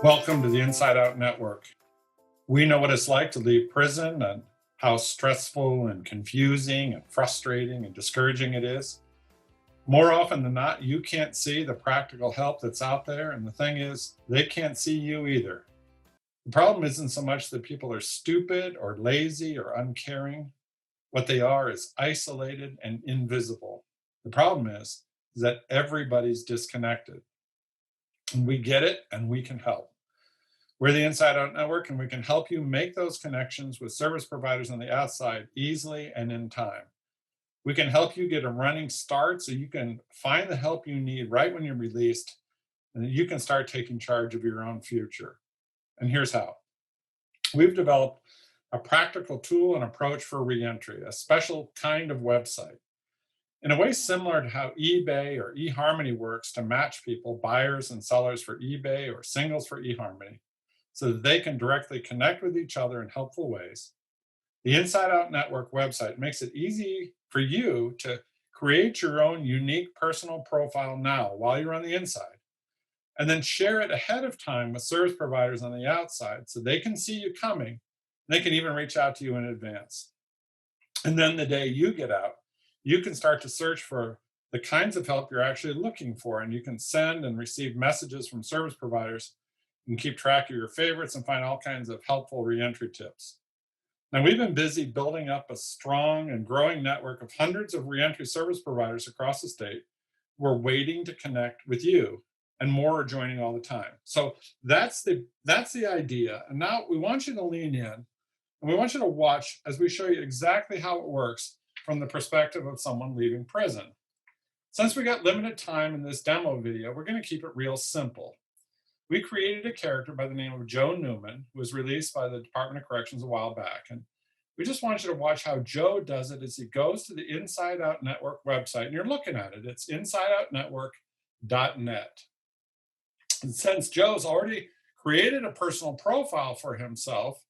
Welcome to the Inside Out Network. We know what it's like to leave prison and how stressful and confusing and frustrating and discouraging it is. More often than not, you can't see the practical help that's out there. And the thing is, they can't see you either. The problem isn't so much that people are stupid or lazy or uncaring. What they are is isolated and invisible. The problem is that everybody's disconnected. And we get it and we can help. We're the Inside Out Network, and we can help you make those connections with service providers on the outside easily and in time. We can help you get a running start so you can find the help you need right when you're released, and you can start taking charge of your own future. And here's how. We've developed a practical tool and approach for reentry, a special kind of website. In a way similar to how eBay or eHarmony works to match people, buyers and sellers for eBay or singles for eHarmony, so that they can directly connect with each other in helpful ways. The Inside Out Network website makes it easy for you to create your own unique personal profile now while you're on the inside, and then share it ahead of time with service providers on the outside so they can see you coming. They can even reach out to you in advance. And then the day you get out, you can start to search for the kinds of help you're actually looking for, and you can send and receive messages from service providers. You can keep track of your favorites and find all kinds of helpful reentry tips. Now, we've been busy building up a strong and growing network of hundreds of reentry service providers across the state. We're waiting to connect with you, and more are joining all the time. So that's the idea. And now we want you to lean in, and we want you to watch as we show you exactly how it works from the perspective of someone leaving prison. Since we got limited time in this demo video, we're going to keep it real simple. We created a character by the name of Joe Newman, who was released by the Department of Corrections a while back. And we just want you to watch how Joe does it as he goes to the Inside Out Network website. And you're looking at it. It's insideoutnetwork.net. And since Joe's already created a personal profile for himself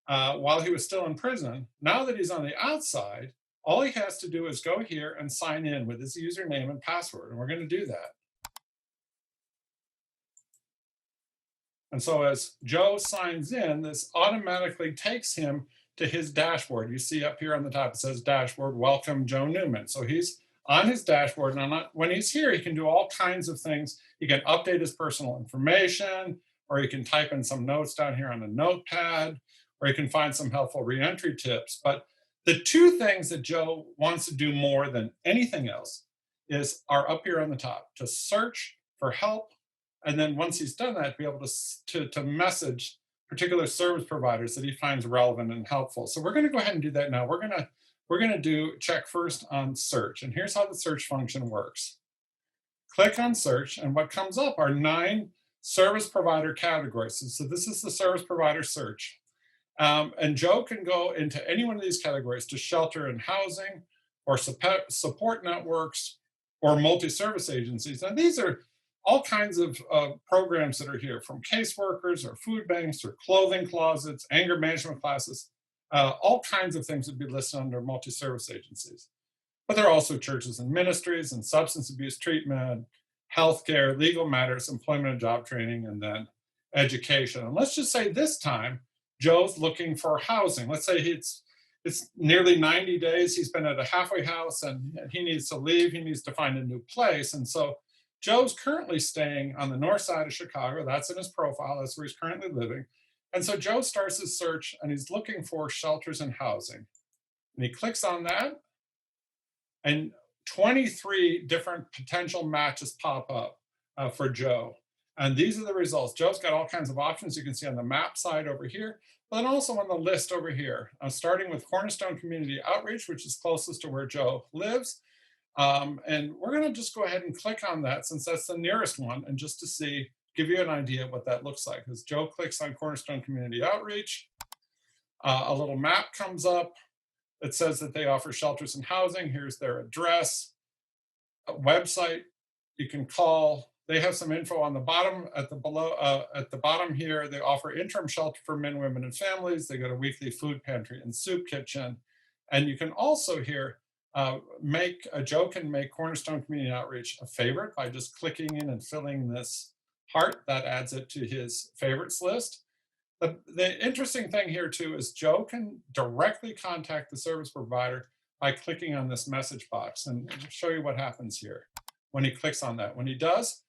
while he was still in prison, now that he's on the outside, all he has to do is go here and sign in with his username and password. And we're going to do that. And so as Joe signs in, this automatically takes him to his dashboard. You see up here on the top, it says dashboard, welcome Joe Newman. So he's on his dashboard, and when he's here, he can do all kinds of things. He can update his personal information, or he can type in some notes down here on a notepad, or he can find some helpful reentry tips. But the two things that Joe wants to do more than anything else are up here on the top, to search for help. And then once he's done that, be able to message particular service providers that he finds relevant and helpful. So we're going to go ahead and do that now. We're going to check first on search. And here's how the search function works. Click on search, and what comes up are 9 service provider categories. So this is the service provider search. And Joe can go into any one of these categories to shelter and housing, or support networks, or multi-service agencies. And these are all kinds of programs that are here, from caseworkers or food banks or clothing closets, anger management classes, all kinds of things would be listed under multi-service agencies. But there are also churches and ministries and substance abuse treatment, healthcare, legal matters, employment and job training, and then education. And let's just say this time, Joe's looking for housing. Let's say it's nearly 90 days. He's been at a halfway house and he needs to leave. He needs to find a new place. And so Joe's currently staying on the north side of Chicago. That's in his profile. That's where he's currently living. And so Joe starts his search, and he's looking for shelters and housing. And he clicks on that, and 23 different potential matches pop up for Joe. And these are the results. Joe's got all kinds of options you can see on the map side over here, but then also on the list over here, starting with Cornerstone Community Outreach, which is closest to where Joe lives. And we're going to just go ahead and click on that, since that's the nearest one, and just to give you an idea of what that looks like. As Joe clicks on Cornerstone Community Outreach, a little map comes up. It says that they offer shelters and housing. Here's their address, a website you can call. They have some info on the bottom, at the bottom here. They offer interim shelter for men, women, and families. They got a weekly food pantry and soup kitchen. And you can also here Joe can make Cornerstone Community Outreach a favorite by just clicking in and filling this heart, that adds it to his favorites list. The interesting thing here too is Joe can directly contact the service provider by clicking on this message box. And I'll show you what happens here when he clicks on that. When he does,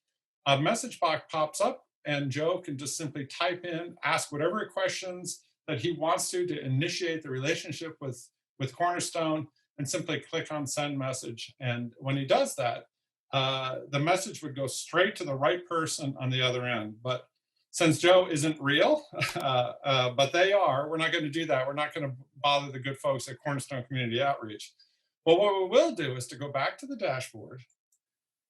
a message box pops up and Joe can just simply type in, ask whatever questions that he wants to initiate the relationship with Cornerstone, and simply click on send message. And when he does that, the message would go straight to the right person on the other end. But since Joe isn't real, but they are, we're not going to do that. We're not going to bother the good folks at Cornerstone Community Outreach. But what we will do is to go back to the dashboard.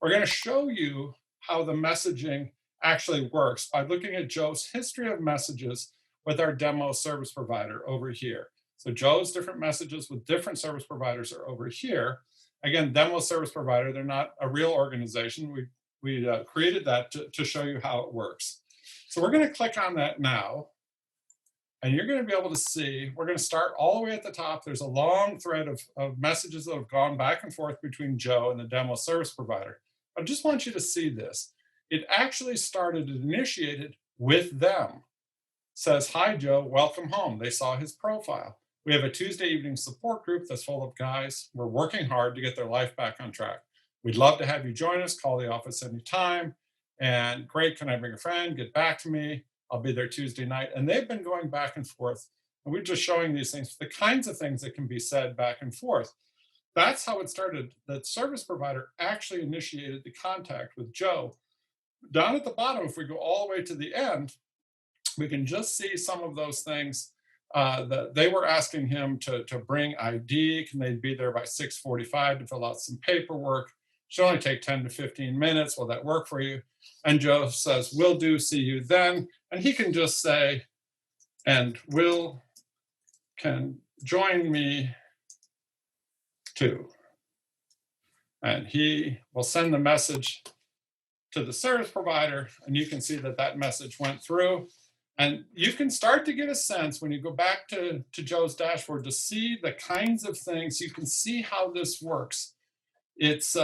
We're going to show you how the messaging actually works by looking at Joe's history of messages with our demo service provider over here. So Joe's different messages with different service providers are over here. Again, demo service provider, they're not a real organization. We created that to show you how it works. So we're going to click on that now. And you're going to be able to see, we're going to start all the way at the top. There's a long thread of messages that have gone back and forth between Joe and the demo service provider. I just want you to see this. It actually started and initiated with them. It says, hi, Joe, welcome home. They saw his profile. We have a Tuesday evening support group that's full of guys. We're working hard to get their life back on track. We'd love to have you join us. Call the office anytime. And great, can I bring a friend? Get back to me. I'll be there Tuesday night. And they've been going back and forth. And we're just showing these things, the kinds of things that can be said back and forth. That's how it started. The service provider actually initiated the contact with Joe. Down at the bottom, if we go all the way to the end, we can just see some of those things that they were asking him to bring ID. Can they be there by 6:45 to fill out some paperwork? Should only take 10 to 15 minutes. Will that work for you? And Joe says, will do, see you then. And he can just say, and Will can join me too. And he will send the message to the service provider, and you can see that that message went through. And you can start to get a sense when you go back to Joe's dashboard to see the kinds of things. You can see how this works. It's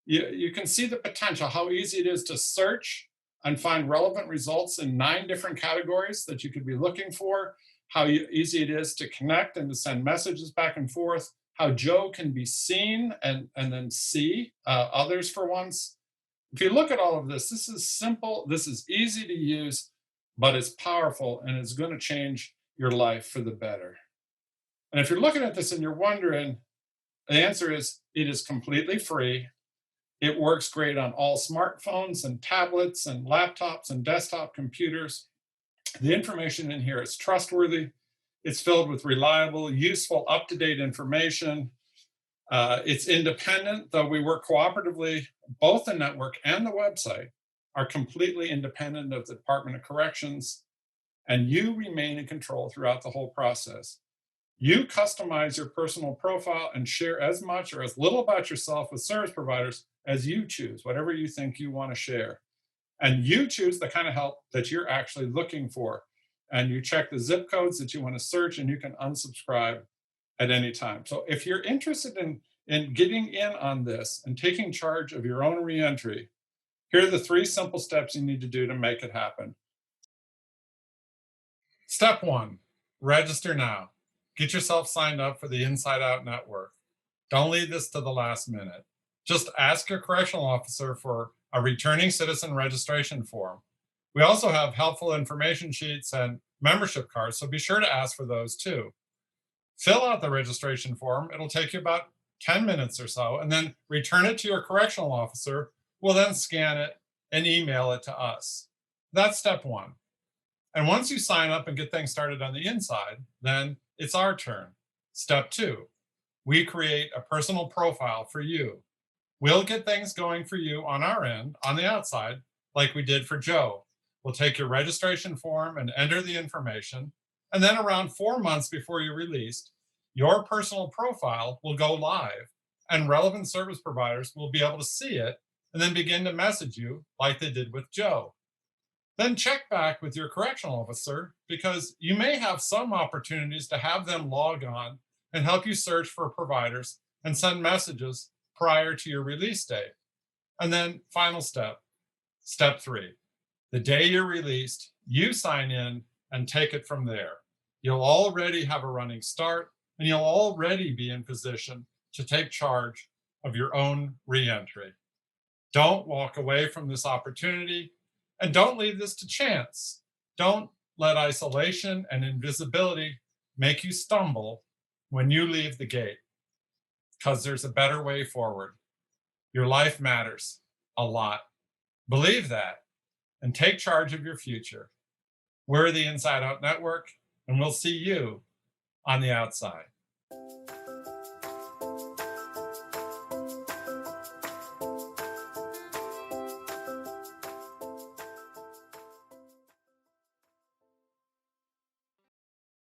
you can see the potential, how easy it is to search and find relevant results in 9 different categories that you could be looking for, how easy it is to connect and to send messages back and forth, how Joe can be seen and then see others for once. If you look at all of this, this is simple, this is easy to use, but it's powerful and it's going to change your life for the better. And if you're looking at this and you're wondering, the answer is it is completely free. It works great on all smartphones and tablets and laptops and desktop computers. The information in here is trustworthy. It's filled with reliable, useful, up-to-date information. It's independent, though we work cooperatively. Both the network and the website are completely independent of the Department of Corrections, and you remain in control throughout the whole process. You customize your personal profile and share as much or as little about yourself with service providers as you choose, whatever you think you want to share. And you choose the kind of help that you're actually looking for. And you check the zip codes that you want to search, and you can unsubscribe at any time. So if you're interested in getting in on this and taking charge of your own reentry, here are the 3 simple steps you need to do to make it happen. Step 1, register now. Get yourself signed up for the Inside Out Network. Don't leave this to the last minute. Just ask your correctional officer for a returning citizen registration form. We also have helpful information sheets and membership cards, so be sure to ask for those too. Fill out the registration form. It'll take you about 10 minutes or so, and then return it to your correctional officer. We'll then scan it and email it to us. That's step 1. And once you sign up and get things started on the inside, then it's our turn. Step 2, we create a personal profile for you. We'll get things going for you on our end, on the outside, like we did for Joe. We'll take your registration form and enter the information. And then around 4 months before you're released, your personal profile will go live, and relevant service providers will be able to see it and then begin to message you like they did with Joe. Then check back with your correctional officer, because you may have some opportunities to have them log on and help you search for providers and send messages prior to your release date. And then final step, step 3, The day you're released, you sign in and take it from there. You'll already have a running start, and you'll already be in position to take charge of your own reentry. Don't walk away from this opportunity, and don't leave this to chance. Don't let isolation and invisibility make you stumble when you leave the gate, because there's a better way forward. Your life matters a lot. Believe that and take charge of your future. We're the Inside Out Network, and we'll see you on the outside.